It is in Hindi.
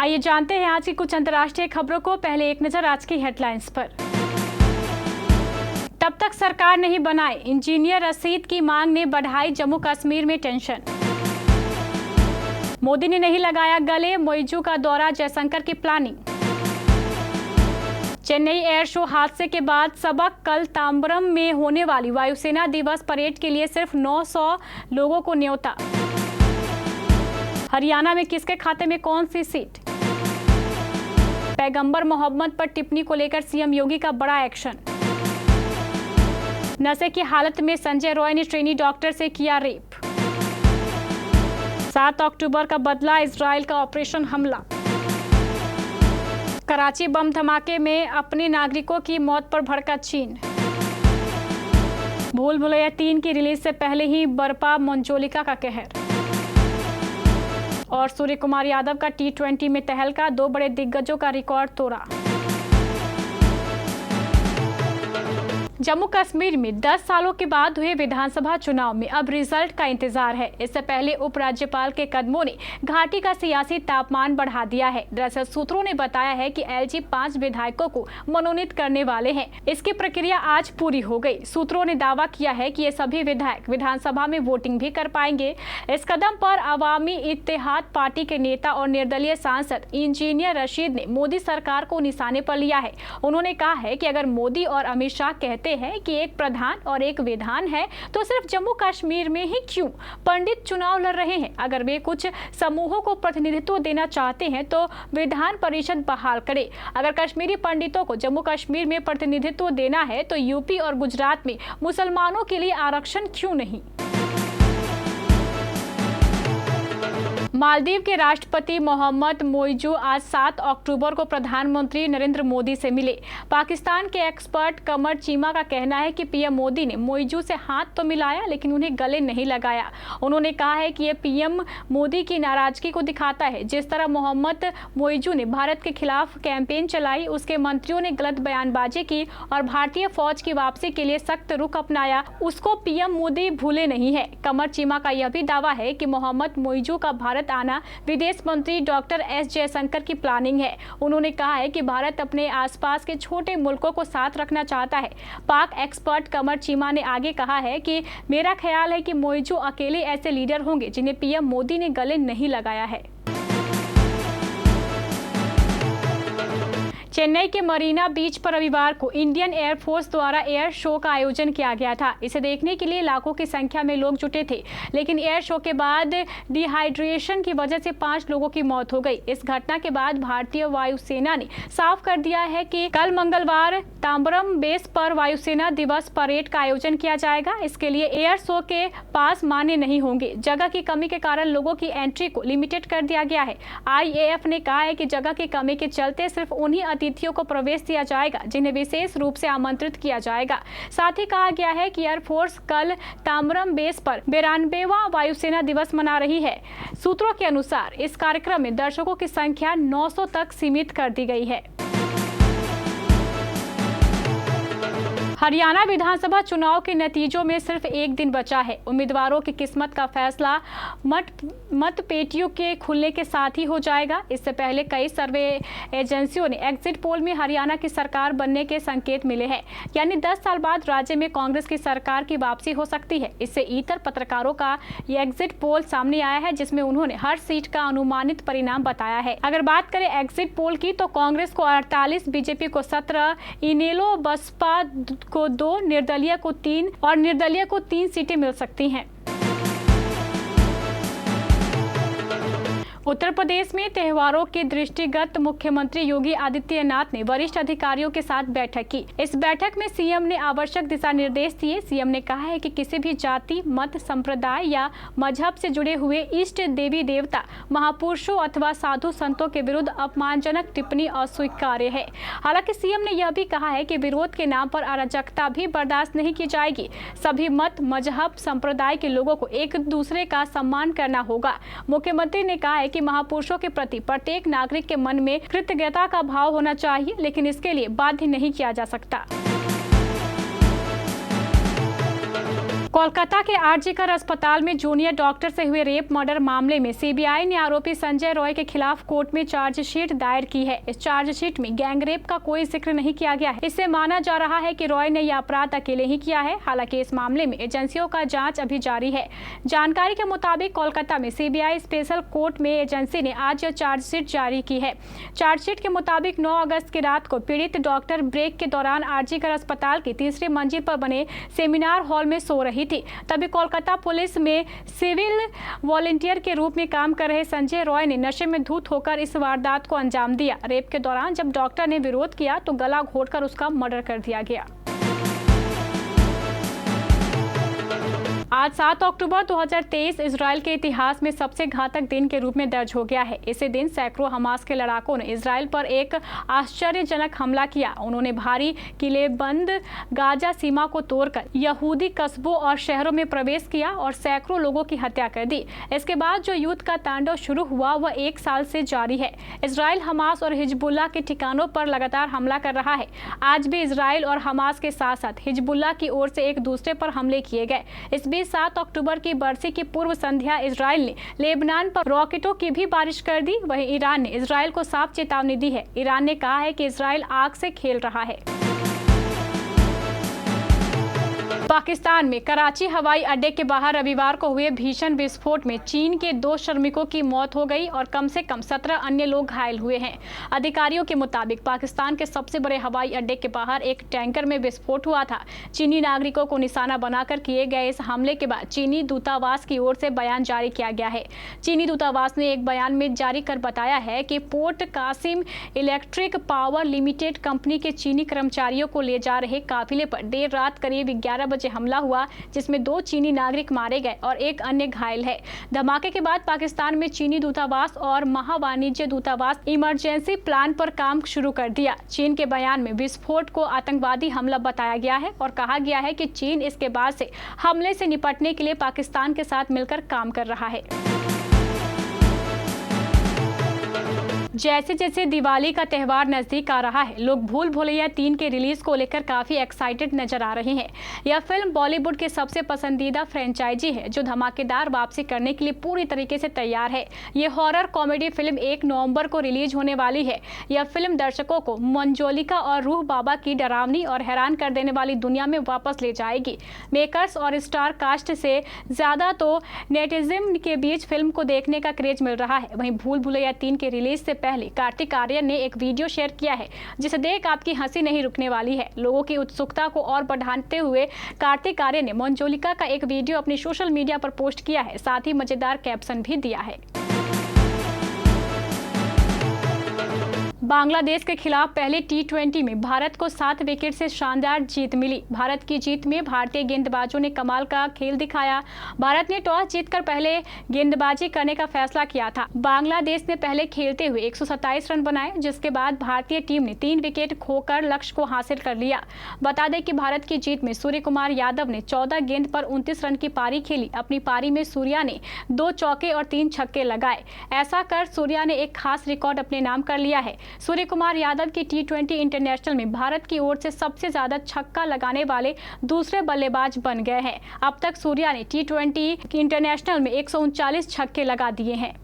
आइए जानते हैं आज की कुछ अंतर्राष्ट्रीय खबरों को। पहले एक नजर आज की हेडलाइंस पर। तब तक सरकार नहीं बनाए, इंजीनियर रशीद की मांग ने बढ़ाई जम्मू कश्मीर में टेंशन। मोदी ने नहीं लगाया गले, मोइजू का दौरा, जयशंकर की प्लानिंग। चेन्नई एयर शो हादसे के बाद सबक, कल तांबरम में होने वाली वायुसेना दिवस परेड के लिए सिर्फ 900 लोगों को न्योता। हरियाणा में किसके खाते में कौन सी सीट। पैगंबर मोहम्मद पर टिप्पणी को लेकर सीएम योगी का बड़ा एक्शन। नशे की हालत में संजय रॉय ने ट्रेनी डॉक्टर से किया रेप। 7 अक्टूबर का बदला इजराइल का ऑपरेशन हमला। कराची बम धमाके में अपने नागरिकों की मौत पर भड़का चीन। भूल भुलैया 3 की रिलीज से पहले ही बरपा मंजोलिका का कहर। और सूर्य कुमार यादव का T20 में तहलका, 2 बड़े दिग्गजों का रिकॉर्ड तोड़ा। जम्मू कश्मीर में 10 सालों के बाद हुए विधानसभा चुनाव में अब रिजल्ट का इंतजार है। इससे पहले उपराज्यपाल के कदमों ने घाटी का सियासी तापमान बढ़ा दिया है। दरअसल सूत्रों ने बताया है कि एलजी 5 विधायकों को मनोनीत करने वाले हैं। इसकी प्रक्रिया आज पूरी हो गई। सूत्रों ने दावा किया है कि ये सभी विधायक विधानसभा में वोटिंग भी कर पाएंगे। इस कदम पर अवामी इत्तेहाद पार्टी के नेता और निर्दलीय सांसद इंजीनियर रशीद ने मोदी सरकार को निशाने पर लिया है। उन्होंने कहा है कि अगर मोदी और अमित शाह कहते है कि एक प्रधान और एक विधान है, तो सिर्फ जम्मू कश्मीर में ही क्यों पंडित चुनाव लड़ रहे हैं। अगर वे कुछ समूहों को प्रतिनिधित्व देना चाहते हैं तो विधान परिषद बहाल करे। अगर कश्मीरी पंडितों को जम्मू कश्मीर में प्रतिनिधित्व देना है तो यूपी और गुजरात में मुसलमानों के लिए आरक्षण क्यों नहीं। मालदीव के राष्ट्रपति मोहम्मद मोइजू आज 7 अक्टूबर को प्रधानमंत्री नरेंद्र मोदी से मिले। पाकिस्तान के एक्सपर्ट कमर चीमा का कहना है कि पीएम मोदी ने मोइजू से हाथ तो मिलाया लेकिन उन्हें गले नहीं लगाया। उन्होंने कहा है कि यह पीएम मोदी की नाराजगी को दिखाता है। जिस तरह मोहम्मद मोइजू ने भारत के खिलाफ कैंपेन चलाई, उसके मंत्रियों ने गलत बयानबाजी की और भारतीय फौज की वापसी के लिए सख्त रुख अपनाया, उसको पीएम मोदी भूले नहीं है। कमर चीमा का यह भी दावा है कि मोहम्मद मोइजू का भारत आना विदेश मंत्री डॉक्टर एस जयशंकर की प्लानिंग है। उन्होंने कहा है कि भारत अपने आसपास के छोटे मुल्कों को साथ रखना चाहता है। पाक एक्सपर्ट कमर चीमा ने आगे कहा है कि मेरा ख्याल है कि मोइजू अकेले ऐसे लीडर होंगे जिन्हें पीएम मोदी ने गले नहीं लगाया है। चेन्नई के मरीना बीच पर रविवार को इंडियन एयरफोर्स द्वारा एयर शो का आयोजन किया गया था। इसे देखने के लिए लाखों की संख्या में लोग जुटे थे, लेकिन एयर शो के बाद डिहाइड्रेशन की वजह से 5 लोगों की मौत हो गई। इस घटना के बाद भारतीय वायुसेना ने साफ कर दिया है कि कल मंगलवार तांबरम बेस पर वायुसेना दिवस परेड का आयोजन किया जाएगा। इसके लिए एयर शो के पास मान्य नहीं होंगे। जगह की कमी के कारण लोगों की एंट्री को लिमिटेड कर दिया गया है। IAF ने कहा है कि जगह की कमी के चलते सिर्फ उन्हीं अतिथियों को प्रवेश दिया जाएगा जिन्हें विशेष रूप से आमंत्रित किया जाएगा। साथ ही कहा गया है कि एयरफोर्स कल तांबरम बेस पर 92वां वायुसेना दिवस मना रही है। सूत्रों के अनुसार इस कार्यक्रम में दर्शकों की संख्या 900 तक सीमित कर दी गई है। हरियाणा विधानसभा चुनाव के नतीजों में सिर्फ एक दिन बचा है। उम्मीदवारों की किस्मत का फैसला मतपेटियों के खुलने के साथ ही हो जाएगा। इससे पहले कई सर्वे एजेंसियों ने एग्जिट पोल में हरियाणा की सरकार बनने के संकेत मिले हैं, यानी 10 साल बाद राज्य में कांग्रेस की सरकार की वापसी हो सकती है। इससे इतर पत्रकारों का ये एग्जिट पोल सामने आया है, जिसमें उन्होंने हर सीट का अनुमानित परिणाम बताया है। अगर बात करें एग्जिट पोल की तो कांग्रेस को 48, बीजेपी को 17, इनेलो बसपा को 2, निर्दलीय को 3 और निर्दलीय को 3 सीटें मिल सकती हैं। उत्तर प्रदेश में त्योहारों के दृष्टिगत मुख्यमंत्री योगी आदित्यनाथ ने वरिष्ठ अधिकारियों के साथ बैठक की। इस बैठक में सीएम ने आवश्यक दिशा निर्देश दिए। सीएम ने कहा है कि किसी भी जाति, मत, संप्रदाय या मजहब से जुड़े हुए इष्ट देवी देवता, महापुरुषों अथवा साधु संतों के विरुद्ध अपमानजनक टिप्पणी अस्वीकार्य है। हालांकि सीएम ने यह भी कहा है कि विरोध के नाम पर अराजकता भी बर्दाश्त नहीं की जाएगी। सभी मत, मजहब, संप्रदाय के लोगों को एक दूसरे का सम्मान करना होगा। मुख्यमंत्री ने कहा है कि महापुरुषों के प्रति प्रत्येक नागरिक के मन में कृतज्ञता का भाव होना चाहिए, लेकिन इसके लिए बाध्य नहीं किया जा सकता। कोलकाता के आरजीकर अस्पताल में जूनियर डॉक्टर से हुए रेप मर्डर मामले में सीबीआई ने आरोपी संजय रॉय के खिलाफ कोर्ट में चार्जशीट दायर की है। इस चार्जशीट में गैंग रेप का कोई जिक्र नहीं किया गया है। इससे माना जा रहा है कि रॉय ने यह अपराध अकेले ही किया है। हालांकि इस मामले में एजेंसियों का जांच अभी जारी है। जानकारी के मुताबिक कोलकाता में सीबीआई स्पेशल कोर्ट में एजेंसी ने आज यह चार्जशीट जारी की है। चार्जशीट के मुताबिक 9 अगस्त की रात को पीड़ित डॉक्टर ब्रेक के दौरान आरजीकर अस्पताल की तीसरी मंजिल पर बने सेमिनार हॉल में सो रही थी। तभी कोलकाता पुलिस में सिविल वॉलंटियर के रूप में काम कर रहे संजय रॉय ने नशे में धुत होकर इस वारदात को अंजाम दिया। रेप के दौरान जब डॉक्टर ने विरोध किया तो गला घोंटकर उसका मर्डर कर दिया गया। आज 7 अक्टूबर 2023 इजराइल के इतिहास में सबसे घातक दिन के रूप में दर्ज हो गया है। इसी दिन सैकड़ों हमास के लड़ाकों ने इजराइल पर एक आश्चर्यजनक हमला किया। उन्होंने भारी किलेबंद गाजा सीमा को तोड़कर यहूदी कस्बों और शहरों में प्रवेश किया और सैकड़ों लोगों की हत्या कर दी। इसके बाद जो युद्ध का तांडव शुरू हुआ वह 1 साल से जारी है। इजराइल हमास और हिजबुल्लाह के ठिकानों पर लगातार हमला कर रहा है। आज भी इजराइल और हमास के साथ साथ हिजबुल्लाह की ओर से एक दूसरे पर हमले किए गए। इस 7 अक्टूबर की बरसी की पूर्व संध्या इजराइल ने लेबनान पर रॉकेटों की भी बारिश कर दी। वहीं ईरान ने इजराइल को साफ चेतावनी दी है। ईरान ने कहा है कि इजराइल आग से खेल रहा है। पाकिस्तान में कराची हवाई अड्डे के बाहर रविवार को हुए भीषण विस्फोट में चीन के 2 श्रमिकों की मौत हो गई और कम से कम 17 अन्य लोग घायल हुए हैं। अधिकारियों के मुताबिक पाकिस्तान के सबसे बड़े हवाई अड्डे के बाहर एक टैंकर में विस्फोट हुआ था। चीनी नागरिकों को निशाना बनाकर किए गए इस हमले के बाद चीनी दूतावास की ओर से बयान जारी किया गया है। चीनी दूतावास ने एक बयान में जारी कर बताया है कि Port Qasim electric power limited company के चीनी कर्मचारियों को ले जा रहे काफिले पर देर रात करीब 11 बजे हमला हुआ, जिसमें 2 चीनी नागरिक मारे गए और एक अन्य घायल है। धमाके के बाद पाकिस्तान में चीनी दूतावास और महावाणिज्य दूतावास इमरजेंसी प्लान पर काम शुरू कर दिया। चीन के बयान में विस्फोट को आतंकवादी हमला बताया गया है और कहा गया है कि चीन इसके बाद से हमले से निपटने के लिए पाकिस्तान के साथ मिलकर काम कर रहा है। जैसे जैसे दिवाली का त्यौहार नजदीक आ रहा है, लोग भूल भुलैया 3 के रिलीज को लेकर काफी एक्साइटेड नजर आ रहे हैं। यह फिल्म बॉलीवुड की सबसे पसंदीदा फ्रेंचाइजी है जो धमाकेदार वापसी करने के लिए पूरी तरीके से तैयार है। यह हॉरर कॉमेडी फिल्म 1 नवंबर को रिलीज होने वाली है। यह फिल्म दर्शकों को मंजोलिका और रूह बाबा की डरावनी और हैरान कर देने वाली दुनिया में वापस ले जाएगी। मेकर्स और स्टार कास्ट से ज्यादा तो नेटिज़न के बीच फिल्म को देखने का क्रेज मिल रहा है। वहीं भूल भुलैया 3 के रिलीज से पहले कार्तिक आर्यन ने एक वीडियो शेयर किया है जिसे देख आपकी हंसी नहीं रुकने वाली है। लोगों की उत्सुकता को और बढ़ाते हुए कार्तिक आर्यन ने मंजोलिका का एक वीडियो अपनी सोशल मीडिया पर पोस्ट किया है। साथ ही मजेदार कैप्शन भी दिया है। बांग्लादेश के खिलाफ पहले T20 में भारत को 7 विकेट से शानदार जीत मिली। भारत की जीत में भारतीय गेंदबाजों ने कमाल का खेल दिखाया। भारत ने टॉस जीतकर पहले गेंदबाजी करने का फैसला किया था। बांग्लादेश ने पहले खेलते हुए 127 रन बनाए, जिसके बाद भारतीय टीम ने 3 विकेट खोकर लक्ष्य को हासिल कर लिया। बता दें कि भारत की जीत में सूर्य कुमार यादव ने 14 गेंद पर 29 रन की पारी खेली। अपनी पारी में सूर्या ने 2 चौके और 3 छक्के लगाए। ऐसा कर सूर्या ने एक खास रिकॉर्ड अपने नाम कर लिया है। सूर्य कुमार यादव की T20 इंटरनेशनल में भारत की ओर से सबसे ज्यादा छक्का लगाने वाले दूसरे बल्लेबाज बन गए हैं। अब तक सूर्या ने T20 इंटरनेशनल में 139 छक्के लगा दिए हैं।